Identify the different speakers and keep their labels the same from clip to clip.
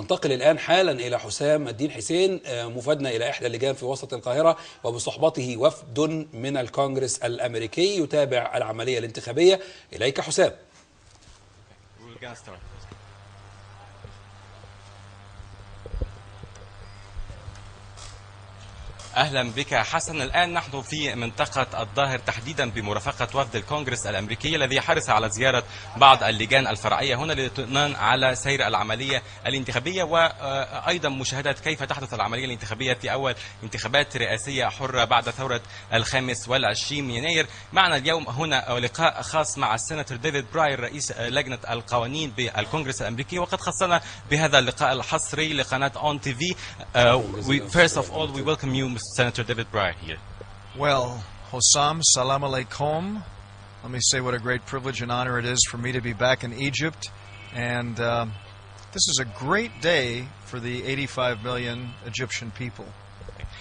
Speaker 1: ننتقل الآن حالا إلى حسام الدين حسين مفادنا إلى إحدى اللجان في وسط القاهرة، وبصحبته وفد من الكونجرس الأمريكي يتابع العملية الانتخابية. إليك حسام.
Speaker 2: أهلا بك حسن. الآن نحن في منطقة الظاهر تحديدا بمرافقة وفد الكونجرس الأمريكي الذي حرص على زيارة بعض اللجان الفرعية هنا للاطمئنان على سير العملية الانتخابية، وأيضا مشاهدة كيف تحدث العملية الانتخابية في أول انتخابات رئاسية حرة بعد ثورة 25 يناير. معنا اليوم هنا لقاء خاص مع السيناتور ديفيد براير رئيس لجنة القوانين بالكونجرس الأمريكي، وقد خصنا بهذا اللقاء الحصري لقناة أون تي في. First of all, we welcome you, Senator David Breyer here.
Speaker 3: Well, Hossam, salam alaikum. Let me say what a great privilege and honor it is for me to be back in Egypt. And this is a great day for the 85 million Egyptian people.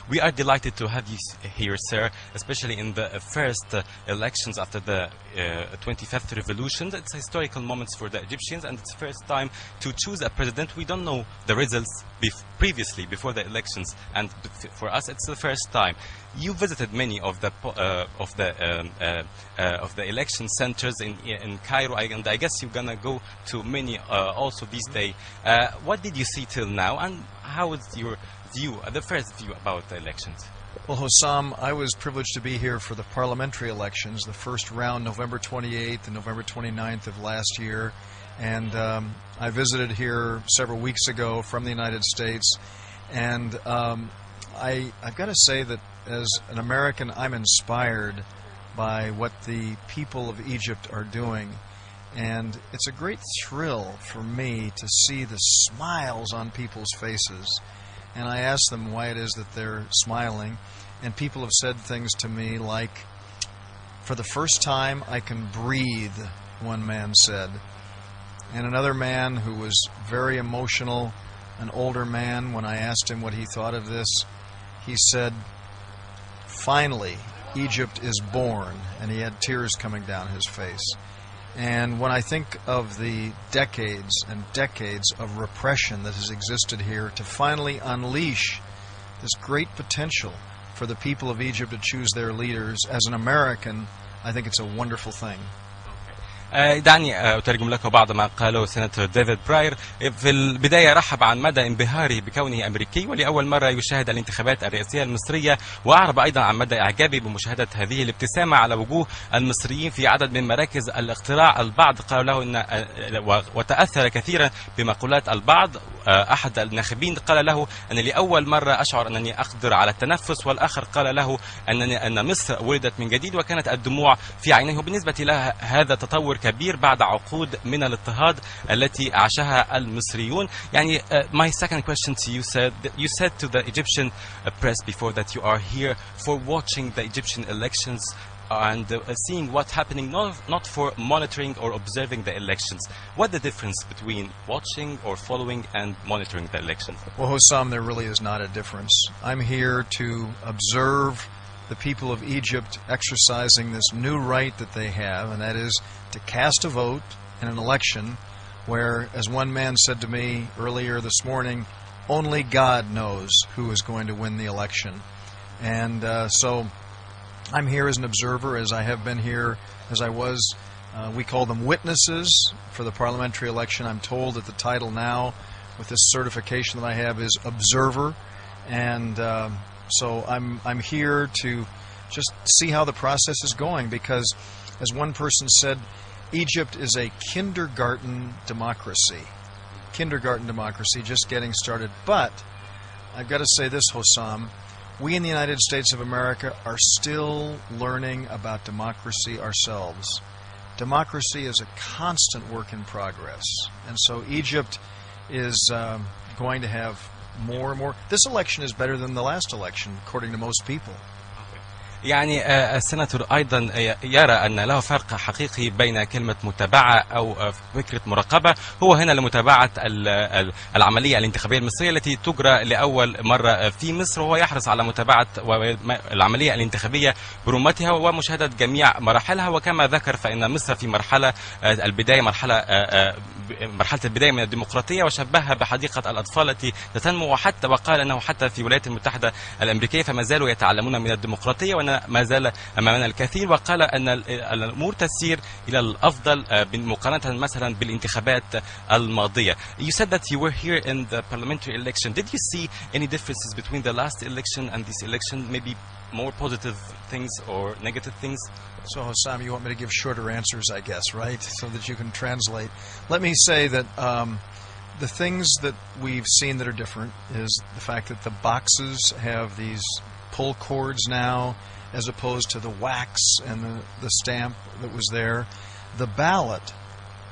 Speaker 2: We are delighted to have you here, sir, especially in the first elections after the 25th revolution. It's a historical moment for the Egyptians, and it's the first time to choose a president. We don't know the results previously, before the elections, and for us, it's the first time. You visited many of the election centers in Cairo, and I guess you're gonna go to many also this day. What did you see till now, and how is your view, the first view about the elections?
Speaker 3: Well, Hossam, I was privileged to be here for the parliamentary elections, the first round, November 28th and November 29th of last year. And I visited here several weeks ago from the United States. And I've got to say that as an American, I'm inspired by what the people of Egypt are doing. And it's a great thrill for me to see the smiles on people's faces. And I asked them why it is that they're smiling, and people have said things to me like, "For the first time I can breathe," one man said. And another man who was very emotional, an older man, when I asked him what he thought of this, he said, "Finally, Egypt is born," and he had tears coming down his face. And when I think of the decades and decades of repression that has existed here, to finally unleash this great potential for the people of Egypt to choose their leaders, as an American, I think it's a wonderful thing.
Speaker 2: دعني أترجم لك بعض ما قاله سيناتور ديفيد براير. في البداية رحب عن مدى انبهاره بكونه أمريكي ولأول مرة يشاهد الانتخابات الرئاسية المصرية، وأعرب أيضا عن مدى إعجابه بمشاهدة هذه الابتسامة على وجوه المصريين في عدد من مراكز الاقتراع. البعض قال له وتأثر كثيرا بمقولات البعض. أحد الناخبين قال له أن لأول مرة أشعر أنني أقدر على التنفس، والآخر قال له أن مصر ولدت من جديد، وكانت الدموع في عينيه. وبالنسبة له هذا تطور كبير بعد عقود من الاضطهاد التي عاشها المصريون. يعني my second question to you, you said to the Egyptian press before that you are here for watching the Egyptian elections and seeing what's happening, not for monitoring or observing the elections. What's the difference between watching or following and monitoring the elections?
Speaker 3: Well, Hossam, there really is not a difference. I'm here to observe the people of Egypt exercising this new right that they have, and that is to cast a vote in an election where, as one man said to me earlier this morning, only God knows who is going to win the election. And so I'm here as an observer, as I have been here, as I was. We call them witnesses for the parliamentary election. I'm told that the title now, with this certification that I have, is observer. And so I'm here to just see how the process is going, because, as one person said, Egypt is a kindergarten democracy. Kindergarten democracy, just getting started. But I've got to say this, Hossam, we in the United States of America are still learning about democracy ourselves. Democracy is a constant work in progress. And so Egypt is going to have more and more. This election is better than the last election, according to most people.
Speaker 2: يعني السيناتور أيضا يرى أن له فرق حقيقي بين كلمة متابعة أو فكرة مراقبة. هو هنا لمتابعة العملية الانتخابية المصرية التي تجرى لأول مرة في مصر، وهو يحرص على متابعة العملية الانتخابية برمتها ومشاهدة جميع مراحلها. وكما ذكر فإن مصر في مرحلة البداية مرحلة البداية من الديمقراطية، وشبهها بحديقة الأطفال التي تنمو، وقال أنه حتى في الولايات المتحدة الأمريكية فما زالوا يتعلمون من الديمقراطية وأن ما زال أمامنا الكثير. وقال أن الأمور تسير إلى الأفضل مقارنة مثلا بالانتخابات الماضية. You said that you were here in the parliamentary election. Did you see any differences between the last election and this election? Maybe more positive things or negative things?
Speaker 3: So, Hossam, you want me to give shorter answers, I guess, right? So that you can translate. Let me say that the things that we've seen that are different is the fact that the boxes have these pull cords now as opposed to the wax and the stamp that was there. The ballot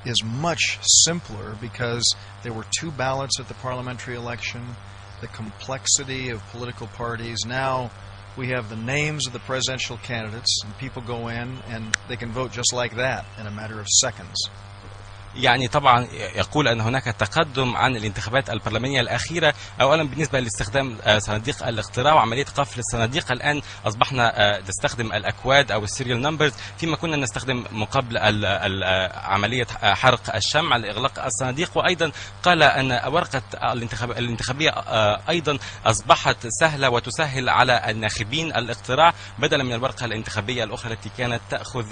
Speaker 3: is much simpler because there were 2 ballots at the parliamentary election. The complexity of political parties. Now we have the names of the presidential candidates, and people go in and they can vote just like that in a matter of seconds.
Speaker 2: يعني طبعا يقول أن هناك تقدم عن الانتخابات البرلمانية الأخيرة. أولا بالنسبة لاستخدام صناديق الاقتراع وعملية قفل الصناديق، الآن أصبحنا نستخدم الأكواد أو السيريال نمبرز، فيما كنا نستخدم مقابل عملية حرق الشمع لإغلاق الصناديق. وأيضا قال أن ورقة الانتخابية أيضا أصبحت سهلة وتسهل على الناخبين الاقتراع بدلا من الورقة الانتخابية الأخرى التي كانت تأخذ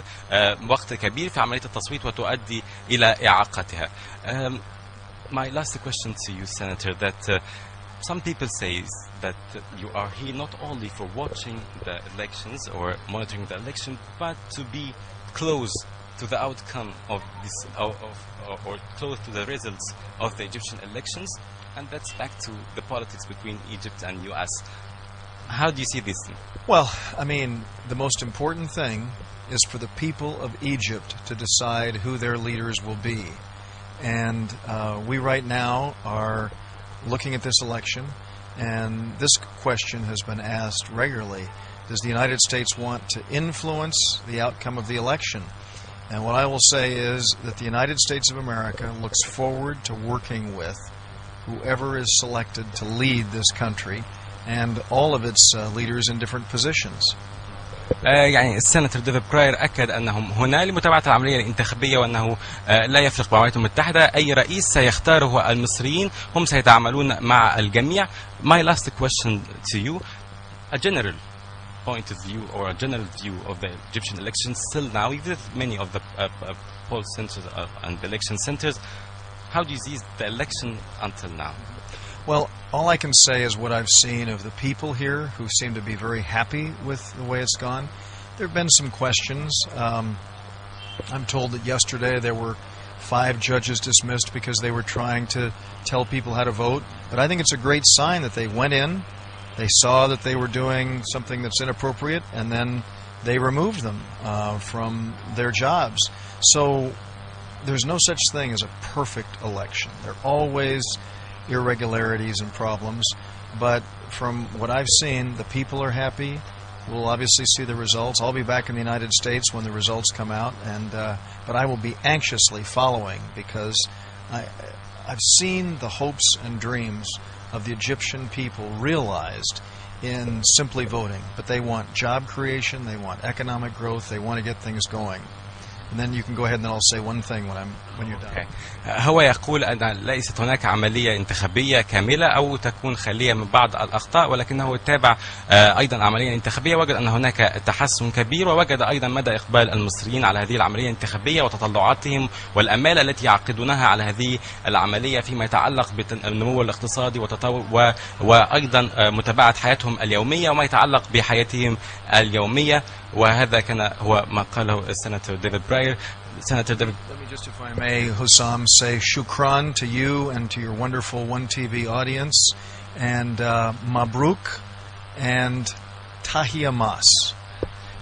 Speaker 2: وقت كبير في عملية التصويت وتؤدي إلى إعاقتها. My last question to you, Senator, that some people say that you are here not only for watching the elections or monitoring the election, but to be close to the outcome of this, or close to the results of the Egyptian elections, and that's back to the politics between Egypt and U.S. How do you see this?
Speaker 3: Well, I mean, the most important thing is for the people of Egypt to decide who their leaders will be. And we right now are looking at this election, and this question has been asked regularly. Does the United States want to influence the outcome of the election? And what I will say is that the United States of America looks forward to working with whoever is selected to lead this country and all of its leaders in different positions.
Speaker 2: يعني السيناتور ديفيد براير أكد أنهم هنا لمتابعة العملية الانتخابية، وأنه لا يفرق مع الولايات المتحدة أي رئيس سيختاره المصريين، هم سيتعاملون مع الجميع. My last question to you, a general point of view or a general view of the Egyptian elections still now, even with many of the poll centers and the election centers, how do you see the election until now?
Speaker 3: Well, all I can say is what I've seen of the people here who seem to be very happy with the way it's gone. There have been some questions. I'm told that yesterday there were 5 judges dismissed because they were trying to tell people how to vote. But I think it's a great sign that they went in, they saw that they were doing something that's inappropriate, and then they removed them from their jobs. So there's no such thing as a perfect election. There are always irregularities and problems, but from what I've seen, the people are happy. We'll obviously see the results. I'll be back in the United States when the results come out, and but I will be anxiously following, because I've seen the hopes and dreams of the Egyptian people realized in simply voting, but they want job creation, they want economic growth, they want to get things going. And then you can go ahead and then I'll say one thing when you're done.
Speaker 2: هو يقول أن ليست هناك عملية انتخابية كاملة أو تكون خالية من بعض الأخطاء، ولكنه تابع أيضا عملية انتخابية، وجد أن هناك تحسن كبير، ووجد أيضا مدى إقبال المصريين على هذه العملية الانتخابية وتطلعاتهم والأمال التي يعقدونها على هذه العملية فيما يتعلق بالنمو الاقتصادي وتطور وأيضا متابعة حياتهم اليومية وما يتعلق بحياتهم اليومية. وهذا كان هو ما قاله السيناتور ديفيد براير. Senator David.
Speaker 3: Let me just, if I may, Hussam, say shukran to you and to your wonderful One TV audience, and mabruk and tahiya mas.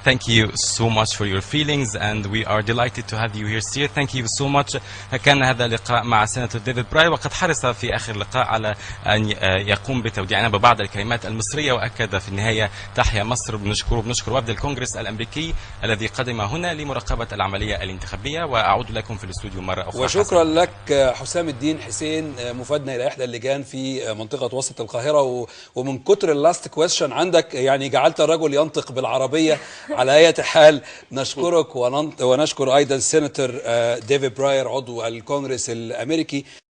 Speaker 2: Thank you so much for your feelings and we are delighted to have you here sir. Thank you so much. كان هذا اللقاء مع سيناتور ديفيد براير وقد حرص في آخر اللقاء على أن يقوم بتوديعنا ببعض الكلمات المصرية وأكد في النهاية تحيا مصر. بنشكر وفد الكونجرس الأمريكي الذي قدم هنا لمراقبة العملية الانتخابية. وأعود لكم في الاستوديو مرة أخرى.
Speaker 1: وشكرا لك حسام الدين حسين مفادنا إلى إحدى اللجان في منطقة وسط القاهرة. ومن كتر اللاست كويستشن عندك يعني جعلت الرجل ينطق بالعربية. على أي حال نشكرك ونشكر أيضا السيناتور ديفيد براير عضو الكونجرس الأمريكي.